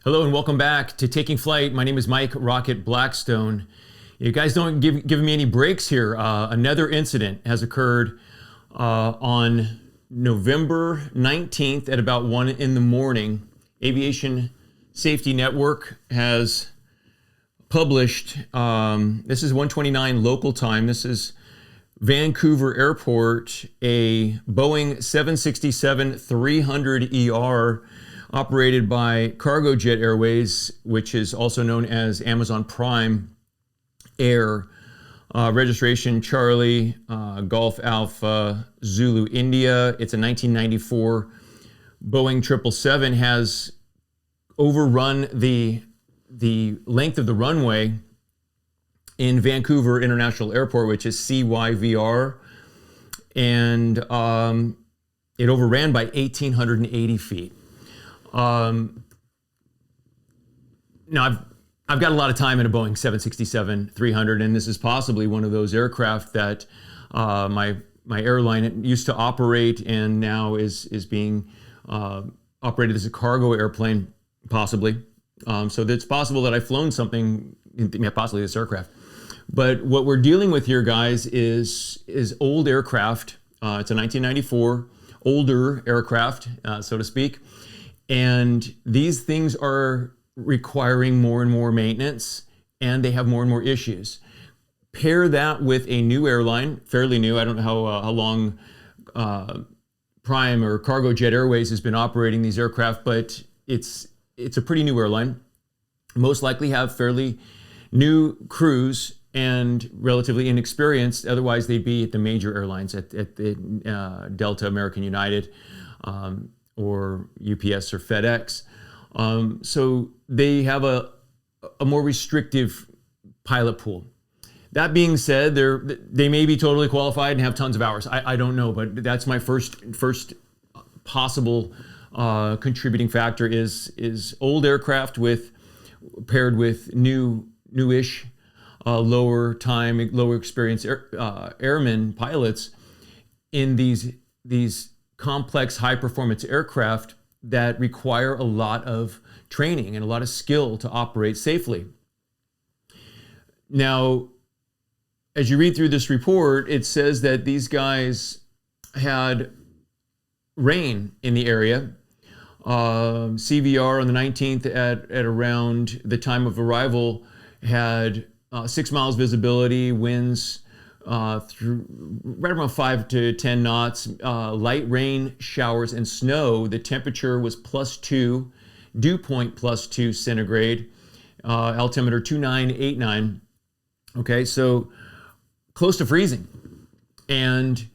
Hello and welcome back to Taking Flight. My name is Mike Rocket Blackstone. You guys don't give me any breaks here. Another incident has occurred on November 19th at about 1 in the morning. Aviation Safety Network has published, this is 1:29 local time. This is Vancouver Airport, a Boeing 767-300ER operated by Cargo Jet Airways, which is also known as Amazon Prime Air. Registration Charlie, Golf Alpha, Zulu India. It's a 1994 Boeing 777, has overrun the length of the runway in Vancouver International Airport, which is CYVR, and it overran by 1,880 feet. Now I've got a lot of time in a Boeing 767-300, and this is possibly one of those aircraft that my airline used to operate and now is being operated as a cargo airplane, possibly. So it's possible that I've flown something, possibly this aircraft. But what we're dealing with here, guys, is old aircraft. It's a 1994 older aircraft, so to speak. And these things are requiring more and more maintenance, and they have more and more issues. Pair that with a new airline, fairly new. I don't know how long Prime or Cargo Jet Airways has been operating these aircraft, but it's a pretty new airline. Most likely have fairly new crews and relatively inexperienced. Otherwise, they'd be at the major airlines, at the Delta, American United, or UPS or FedEx. So they have a more restrictive pilot pool. That being said, they may be totally qualified and have tons of hours. I don't know, but that's my first possible contributing factor is old aircraft paired with newish, lower time, lower experience airmen, pilots in these complex high performance aircraft that require a lot of training and a lot of skill to operate safely. Now, as you read through this report, it says that these guys had rain in the area. CVR on the 19th at around the time of arrival had 6 miles visibility, winds through right around 5 to 10 knots, light rain, showers, and snow. The temperature was +2, dew point +2 centigrade, altimeter 2989. Okay, so close to freezing. And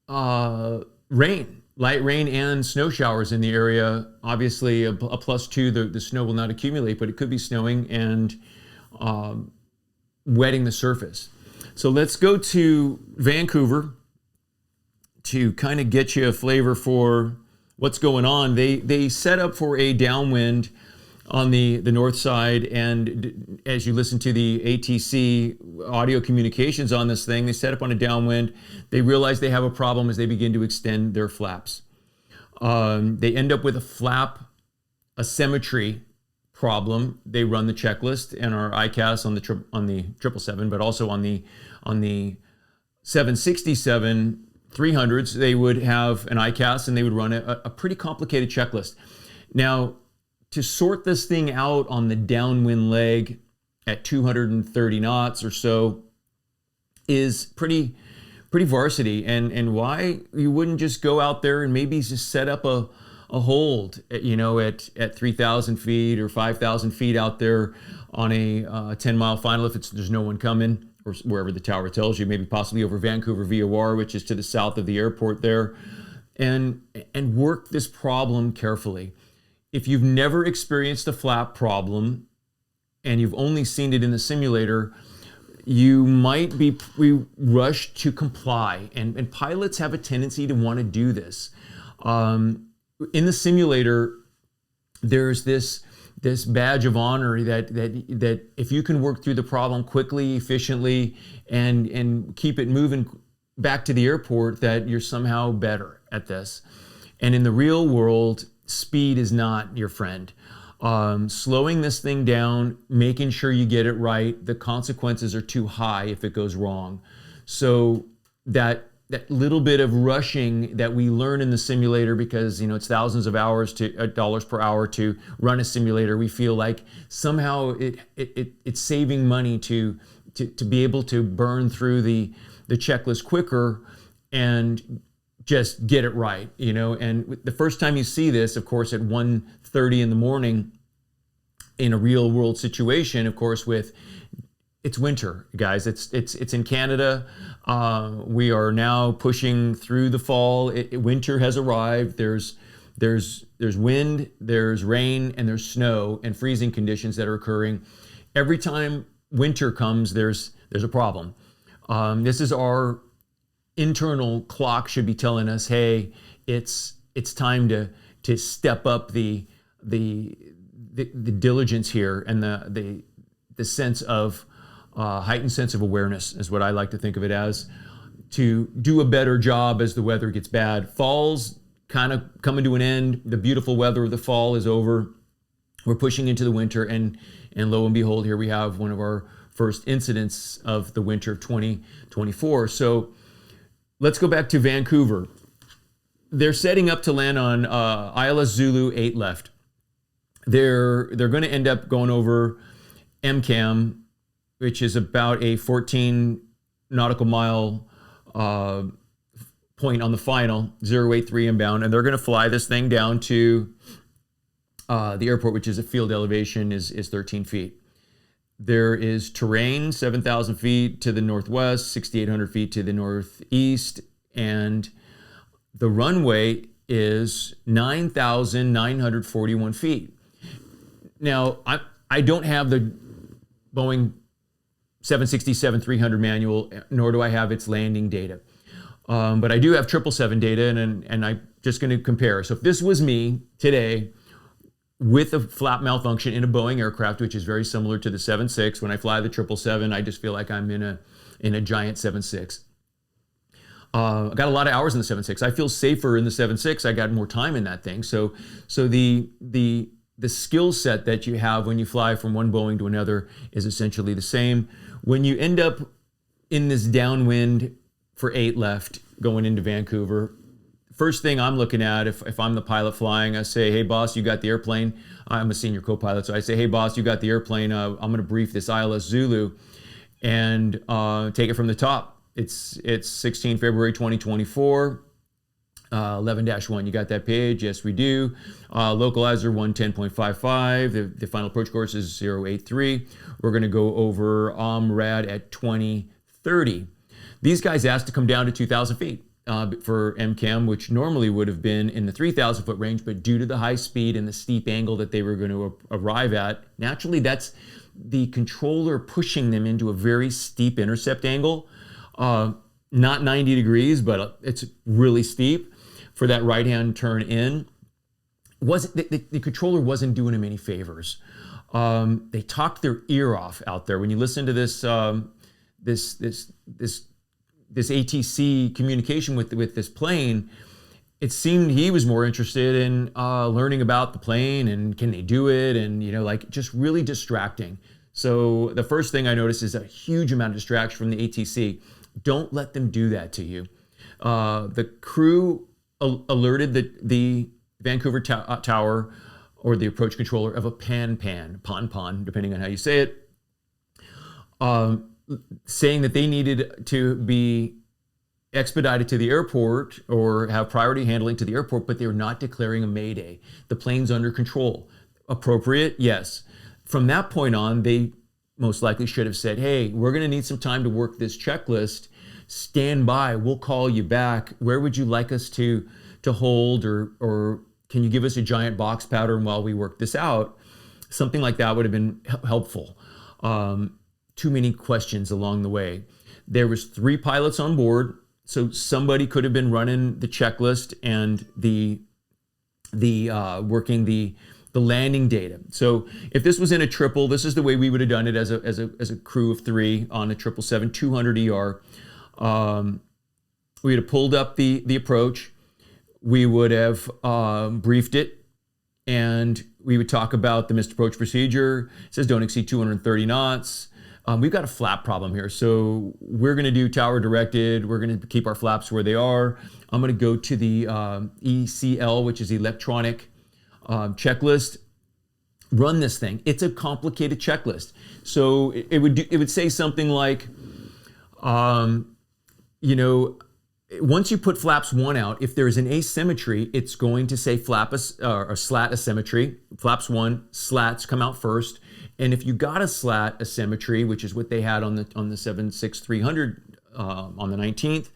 rain, light rain and snow showers in the area. Obviously a +2, the snow will not accumulate, but it could be snowing and wetting the surface. So let's go to Vancouver to kind of get you a flavor for what's going on. They set up for a downwind on the north side, and as you listen to the ATC audio communications on this thing, they set up on a downwind. They realize they have a problem as they begin to extend their flaps. They end up with a flap asymmetry problem. They run the checklist and our ICAS on the 777, but also on the 767-300s, they would have an ICAS and they would run a pretty complicated checklist. Now, to sort this thing out on the downwind leg at 230 knots or so is pretty varsity, and why you wouldn't just go out there and maybe just set up a hold, at 3,000 feet or 5,000 feet out there on a 10-mile final if there's no one coming, or wherever the tower tells you, maybe possibly over Vancouver VOR, which is to the south of the airport there, and work this problem carefully. If you've never experienced a flap problem and you've only seen it in the simulator, you might be rushed to comply, and pilots have a tendency to want to do this. In the simulator, there's this badge of honor that if you can work through the problem quickly, efficiently, and keep it moving back to the airport, that you're somehow better at this. And in the real world, speed is not your friend. Slowing this thing down, making sure you get it right. The consequences are too high if it goes wrong. So that little bit of rushing that we learn in the simulator, because it's thousands of hours to dollars per hour to run a simulator, we feel like somehow it's saving money to be able to burn through the checklist quicker and just get it right, And the first time you see this, of course, at 1:30 in the morning in a real world situation, of course, it's winter, guys. It's in Canada. We are now pushing through the fall. Winter has arrived. There's wind, there's rain, and there's snow and freezing conditions that are occurring. Every time winter comes, there's a problem. This is our internal clock should be telling us, hey, it's time to step up the diligence here, and the sense of heightened sense of awareness is what I like to think of it as, to do a better job as the weather gets bad. Fall's kind of coming to an end. The beautiful weather of the fall is over. We're pushing into the winter, and lo and behold, here we have one of our first incidents of the winter of 2024. So let's go back to Vancouver. They're setting up to land on ILS Zulu 8 left. They're going to end up going over MCAM, which is about a 14 nautical mile point on the final, 083 inbound, and they're going to fly this thing down to the airport, which is a field elevation is 13 feet. There is terrain, 7,000 feet to the northwest, 6,800 feet to the northeast, and the runway is 9,941 feet. Now, I don't have the Boeing 767-300 manual, nor do I have its landing data. But I do have 777 data, and I'm just going to compare. So if this was me today with a flap malfunction in a Boeing aircraft, which is very similar to the 76, when I fly the 777, I just feel like I'm in a giant 76. I got a lot of hours in the 76. I feel safer in the 76. I got more time in that thing. So the skill set that you have when you fly from one Boeing to another is essentially the same. When you end up in this downwind for 8 left going into Vancouver, first thing I'm looking at, if I'm the pilot flying, I say, hey boss, you got the airplane. I'm a senior co-pilot, so I say, hey boss, you got the airplane. I'm going to brief this ILS Zulu and take it from the top. It's 16 February 2024. 11-1, you got that page? Yes, we do. Localizer 110.55. The final approach course is 083. We're going to go over OMRAD at 2030. These guys asked to come down to 2,000 feet for MCAM, which normally would have been in the 3,000 foot range, but due to the high speed and the steep angle that they were going to arrive at, naturally that's the controller pushing them into a very steep intercept angle. Not 90 degrees, but it's really steep for that right-hand turn in. The controller wasn't doing him any favors. They talked their ear off out there. When you listen to this ATC communication with this plane, it seemed he was more interested in learning about the plane and can they do it, and just really distracting. So the first thing I noticed is a huge amount of distraction from the ATC. Don't let them do that to you. The crew alerted the Vancouver tower or the approach controller of a pon, depending on how you say it, saying that they needed to be expedited to the airport or have priority handling to the airport, but they were not declaring a mayday. The plane's under control. Appropriate? Yes. From that point on, they most likely should have said, hey, we're going to need some time to work this checklist. Stand by. We'll call you back. Where would you like us to hold, or can you give us a giant box pattern while we work this out? Something like that would have been helpful. Too many questions along the way. There was 3 pilots on board, so somebody could have been running the checklist and the working the landing data. So if this was in a triple, this is the way we would have done it as a crew of 3 on a 777-200ER. We would have pulled up the approach. We would have briefed it And we would talk about the missed approach procedure. It says don't exceed 230 knots. We've got a flap problem here. So we're gonna do tower directed. We're gonna keep our flaps where they are. I'm gonna go to the ECL, which is electronic checklist. Run this thing. It's a complicated checklist. So it would say something like, you know, once you put flaps 1 out, if there's an asymmetry, it's going to say or slat asymmetry. Flaps 1, slats come out first. And if you got a slat asymmetry, which is what they had on the 767-300 on the 19th,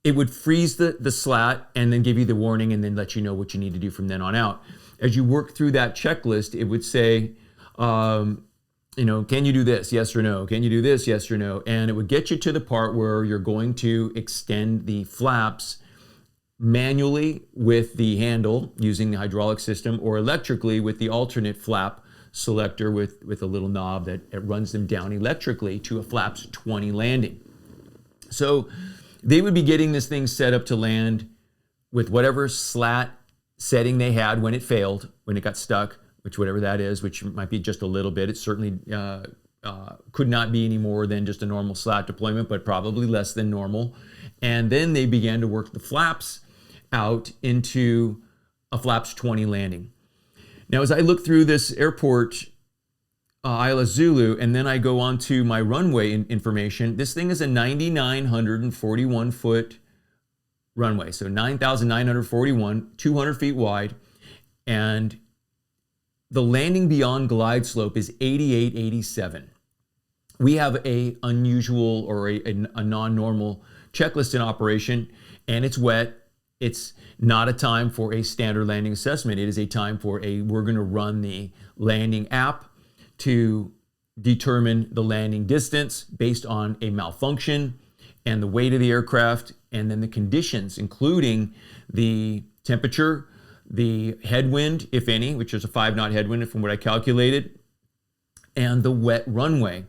it would freeze the slat and then give you the warning and then let you know what you need to do from then on out. As you work through that checklist, it would say, you know, can you do this? Yes or no? Can you do this? Yes or no? And it would get you to the part where you're going to extend the flaps manually with the handle using the hydraulic system, or electrically with the alternate flap selector with a little knob that it runs them down electrically to a flaps 20 landing. So they would be getting this thing set up to land with whatever slat setting they had when it failed, when it got stuck, which whatever that is, which might be just a little bit. It certainly could not be any more than just a normal slat deployment, but probably less than normal. And then they began to work the flaps out into a flaps 20 landing. Now, as I look through this airport, Isla Zulu, and then I go on to my runway information, this thing is a 9,941 foot runway. So 9,941, 200 feet wide. And the landing beyond glide slope is 8887. We have a unusual or a non-normal checklist in operation, and it's wet. It's not a time for a standard landing assessment. It is a time for we're gonna run the landing app to determine the landing distance based on a malfunction and the weight of the aircraft, and then the conditions, including the temperature, the headwind, if any, which is a 5-knot headwind from what I calculated, and the wet runway.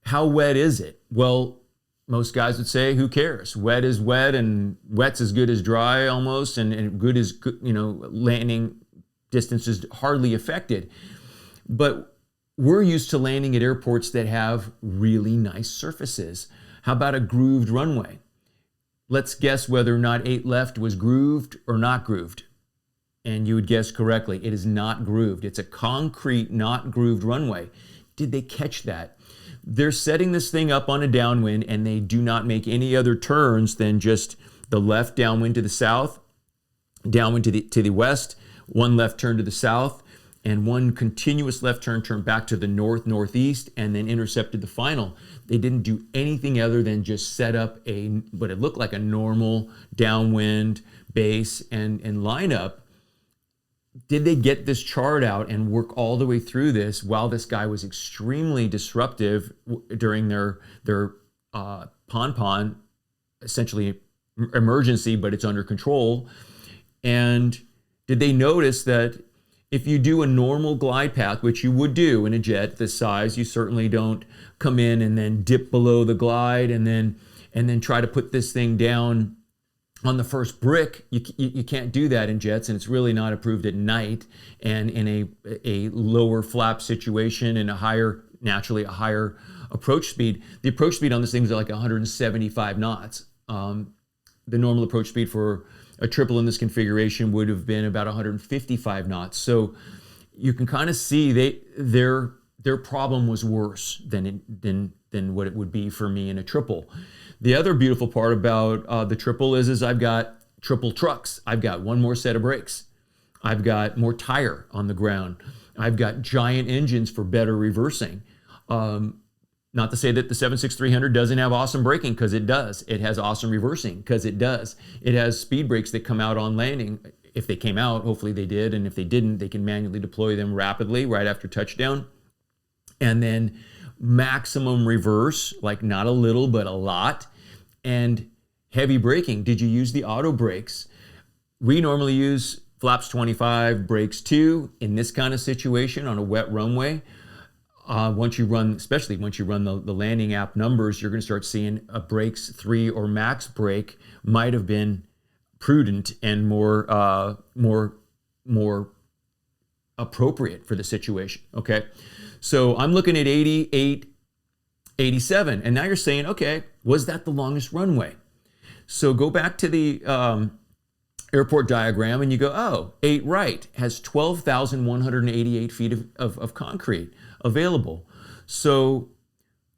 How wet is it? Well, most guys would say, who cares? Wet is wet, and wet's as good as dry almost, and good is good, you know, landing distance is hardly affected. But we're used to landing at airports that have really nice surfaces. How about a grooved runway? Let's guess whether or not 8 left was grooved or not grooved. And you would guess correctly. It is not grooved. It's a concrete, not grooved runway. Did they catch that? They're setting this thing up on a downwind, and they do not make any other turns than just the left downwind to the south, downwind to the west, one left turn to the south, and one continuous left turn back to the northeast, and then intercepted the final. They didn't do anything other than just set up what it looked like a normal downwind base and lineup. Did they get this chart out and work all the way through this while this guy was extremely disruptive during their pon, essentially emergency, but it's under control? And did they notice that if you do a normal glide path, which you would do in a jet this size, you certainly don't come in and then dip below the glide and then try to put this thing down on the first brick. You can't do that in jets, and it's really not approved at night and in a lower flap situation and naturally a higher approach speed. The approach speed on this thing is like 175 knots. The normal approach speed for a triple in this configuration would have been about 155 knots. So you can kind of see their problem was worse than what it would be for me in a triple. The other beautiful part about the triple is I've got triple trucks. I've got one more set of brakes. I've got more tire on the ground. I've got giant engines for better reversing. Not to say that the 767-300 doesn't have awesome braking, because it does. It has awesome reversing, because it does. It has speed brakes that come out on landing. If they came out, hopefully they did. And if they didn't, they can manually deploy them rapidly right after touchdown. And then maximum reverse, like not a little, but a lot. And heavy braking. Did you use the auto brakes? We normally use flaps 25, brakes 2 in this kind of situation on a wet runway. Especially once you run the landing app numbers, you're going to start seeing a brakes 3 or max brake might have been prudent and more appropriate for the situation, okay? So I'm looking at 88, 87, and now you're saying, okay, was that the longest runway? So go back to the airport diagram and you go, oh, 8 right has 12,188 feet of concrete available. So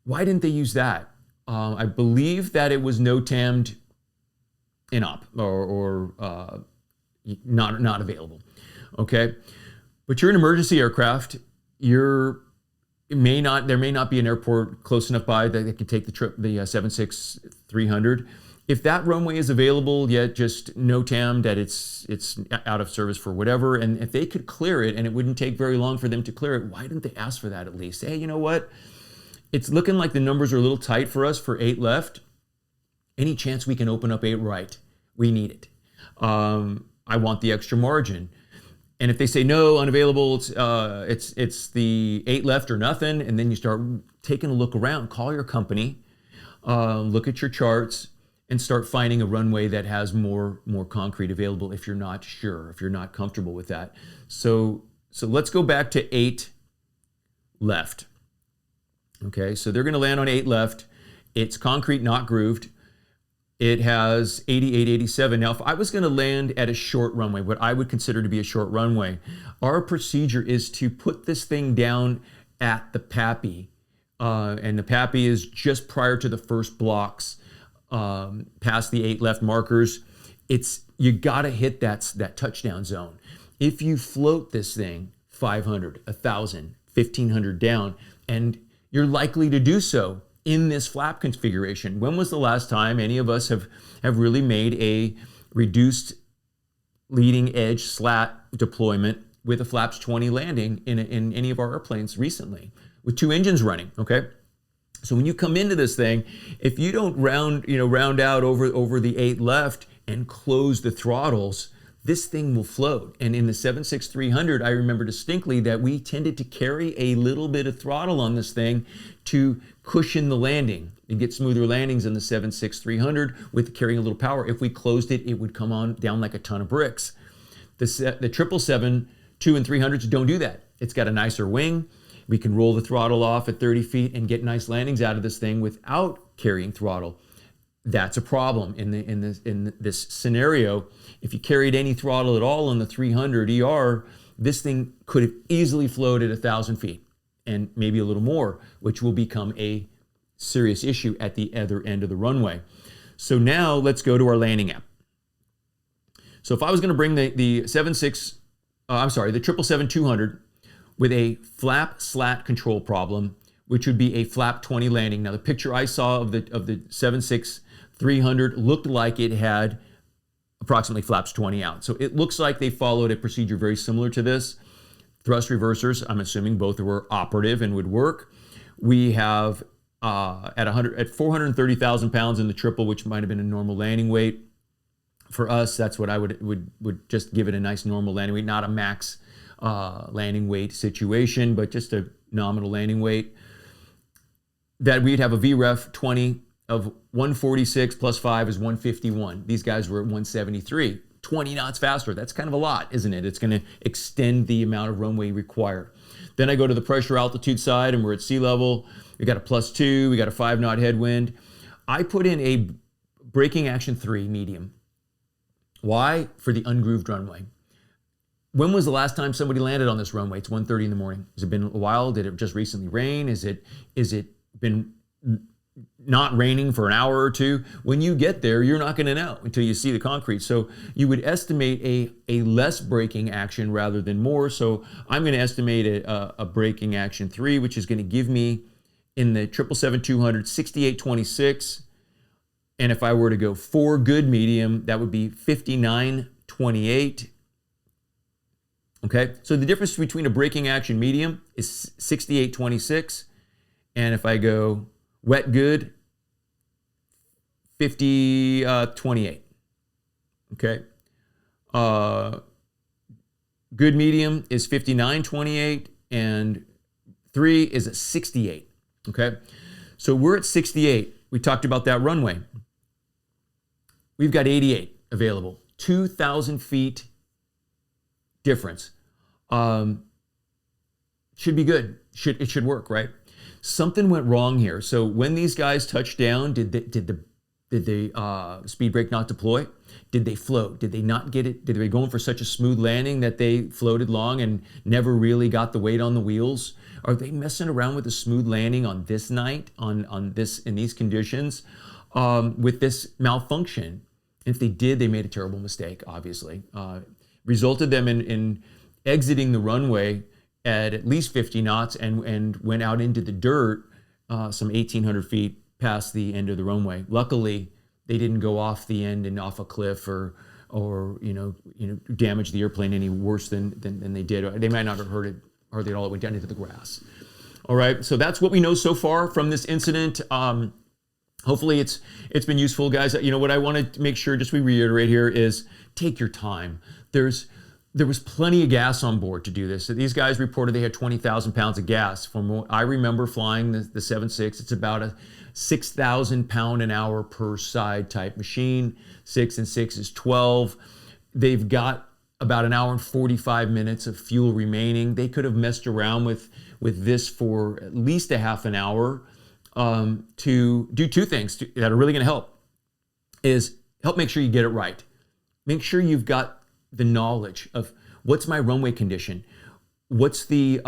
why didn't they use that? I believe that it was no-tammed in-op or not available, okay? But you're an emergency aircraft. There may not be an airport close enough by that can take the 767-300. If that runway is available, yet just no-tammed, that it's out of service for whatever, and if they could clear it, and it wouldn't take very long for them to clear it, why didn't they ask for that at least? Hey, you know what? It's looking like the numbers are a little tight for us for 8 left. Any chance we can open up 8 right? We need it. I want the extra margin. And if they say no, unavailable, it's the 8 left or nothing, and then you start taking a look around. Call your company, look at your charts, and start finding a runway that has more concrete available if you're not sure, if you're not comfortable with that. So let's go back to 8 left. Okay, so they're going to land on 8 left. It's concrete, not grooved. It has 88, 87. Now, if I was going to land at a short runway, what I would consider to be a short runway, our procedure is to put this thing down at the PAPI. And the PAPI is just prior to the first blocks, past the 8 left markers. You got to hit that touchdown zone. If you float this thing 500, 1,000, 1,500 down, and you're likely to do so in this flap configuration. When was the last time any of us have really made a reduced leading edge slat deployment with a flaps 20 landing in any of our airplanes recently with 2 engines running, okay? So when you come into this thing, if you don't round out over the 8 left and close the throttles, this thing will float. And in the 767-300, I remember distinctly that we tended to carry a little bit of throttle on this thing to cushion the landing and get smoother landings in the 767-300 with carrying a little power. If we closed it, it would come on down like a ton of bricks. The 777-2 and 300s don't do that. It's got a nicer wing. We can roll the throttle off at 30 feet and get nice landings out of this thing without carrying throttle. That's a problem in this scenario. If you carried any throttle at all on the 300ER, this thing could have easily floated 1,000 feet and maybe a little more, which will become a serious issue at the other end of the runway. So now let's go to our landing app. So if I was going to bring the 777-200 with a flap slat control problem, which would be a flap 20 landing. Now the picture I saw of the 767-300 looked like it had approximately flaps 20 out. So it looks like they followed a procedure very similar to this. Thrust reversers, I'm assuming both were operative and would work. We have at 430,000 pounds in the triple, which might have been a normal landing weight. For us, that's what I would just give it a nice normal landing weight, not a max landing weight situation, but just a nominal landing weight. That we'd have a VREF 20 of 146 plus 5 is 151. These guys were at 173, 20 knots faster. That's kind of a lot, isn't it? It's going to extend the amount of runway required. Then I go to the pressure altitude side, and we're at sea level. We got a +2, we got a 5-knot headwind. I put in a braking action 3 medium. Why? For the ungrooved runway. When was the last time somebody landed on this runway? It's 1:30 in the morning. Has it been a while? Did it just recently rain? Is it been not raining for an hour or two? When you get there, you're not going to know until you see the concrete. So you would estimate a less braking action rather than more. So I'm going to estimate a braking action 3, which is going to give me in the 777-200 68.26. And if I were to go 4 good medium, that would be 59.28. Okay, so the difference between a braking action medium is 68.26. And if I go wet good, 50.28. Okay. Good medium is 59.28, and 3 is a 68. Okay. So we're at 68. We talked about that runway. We've got 88 available. 2,000 feet difference. should be good. It should work, right? Something went wrong here. So when these guys touched down, did the speed brake not deploy? Did they float? Did they not get it? Did they go in for such a smooth landing that they floated long and never really got the weight on the wheels? Are they messing around with a smooth landing on this night, on this, in these conditions, with this malfunction? If they did, they made a terrible mistake, obviously. Resulted them in exiting the runway at least 50 knots and went out into the dirt some 1,800 feet past the end of the runway. Luckily, they didn't go off the end and off a cliff or damage the airplane any worse than they did. They might not have hurt it hardly at all. It went down into the grass. All right, so that's what we know so far from this incident. Hopefully it's been useful, guys. What I want to make sure, just we reiterate here, is take your time. There was plenty of gas on board to do this. So these guys reported they had 20,000 pounds of gas. From what I remember flying the 7.6, it's about a 6,000 pound an hour per side type machine. 6 and 6 is 12. They've got about an hour and 45 minutes of fuel remaining. They could have messed around with this for at least a half an hour to do two things that are really going to help. Is help make sure you get it right. Make sure you've got the knowledge of what's my runway condition, what's the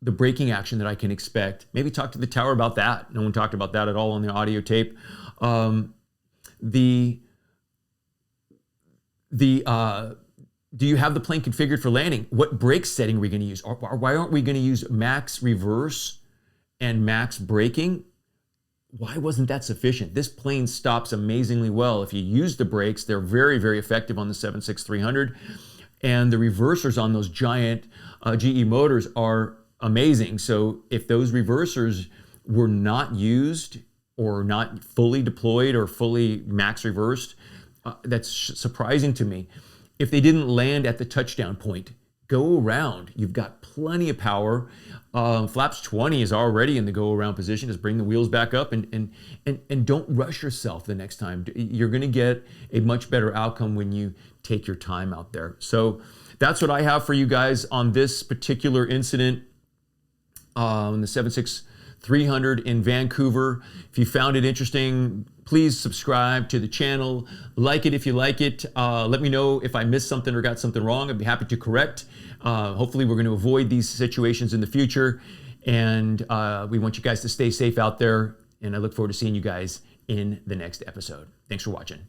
braking action that I can expect. Maybe talk to the tower about that. No one talked about that at all on the audio tape. Do you have the plane configured for landing? What brake setting are we going to use? Or why aren't we going to use max reverse and max braking? Why wasn't that sufficient? This plane stops amazingly well. If you use the brakes, they're very, very effective on the 767-300. And the reversers on those giant GE motors are amazing. So if those reversers were not used or not fully deployed or fully max reversed, that's surprising to me. If they didn't land at the touchdown point, go around. You've got plenty of power. Flaps 20 is already in the go around position. Just bring the wheels back up and don't rush yourself the next time. You're going to get a much better outcome when you take your time out there. So that's what I have for you guys on this particular incident on the 767-300 in Vancouver. If you found it interesting, please subscribe to the channel. Like it if you like it. Let me know if I missed something or got something wrong. I'd be happy to correct. Hopefully we're going to avoid these situations in the future. And we want you guys to stay safe out there. And I look forward to seeing you guys in the next episode. Thanks for watching.